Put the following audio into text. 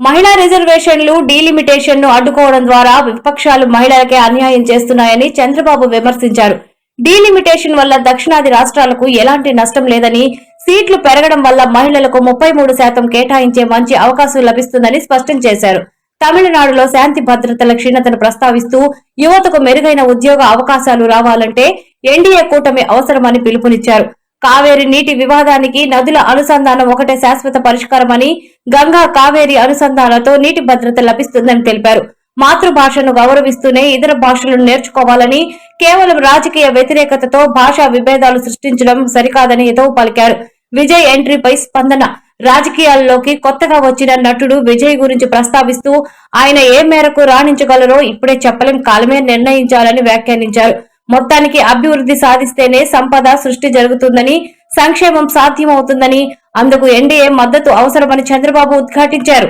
మహిళా రిజర్వేషన్లు డీలిమిటేషన్ ను అడ్డుకోవడం ద్వారా విపక్షాలు మహిళలకే అన్యాయం చేస్తున్నాయని చంద్రబాబు విమర్శించారు. డీలిమిటేషన్ వల్ల దక్షిణాది రాష్ట్రాలకు ఎలాంటి నష్టం లేదని, సీట్లు పెరగడం వల్ల మహిళలకు 33% కేటాయించే మంచి అవకాశం లభిస్తుందని స్పష్టం చేశారు. తమిళనాడులో శాంతి భద్రతల క్షీణతను ప్రస్తావిస్తూ యువతకు మెరుగైన ఉద్యోగ అవకాశాలు రావాలంటే ఎన్డీఏ కూటమి అవసరమని పిలుపునిచ్చారు. కావేరీ నీటి వివాదానికి నదుల అనుసంధానం ఒకటే శాశ్వత పరిష్కారమని, గంగా కావేరీ అనుసంధానంతో నీటి భద్రత లభిస్తుందని తెలిపారు. మాతృభాషను గౌరవిస్తూనే ఇతర భాషలను నేర్చుకోవాలని, కేవలం రాజకీయ వ్యతిరేకతతో భాషా విభేదాలు సృష్టించడం సరికాదని హితవు పలికారు. విజయ్ ఎంట్రీపై స్పందన. రాజకీయాల్లోకి కొత్తగా వచ్చిన నటుడు విజయ్ గురించి ప్రస్తావిస్తూ ఆయన ఏ మేరకు రాణించగలరో ఇప్పుడే చెప్పలేం, కాలమే నిర్ణయించాలని వ్యాఖ్యానించారు. మొత్తానికి అభివృద్ధి సాధిస్తేనే సంపద సృష్టి జరుగుతుందని, సంక్షేమం సాధ్యమవుతుందని, అందుకు ఎన్డీఏ మద్దతు అవసరమని చంద్రబాబు ఉద్ఘాటించారు.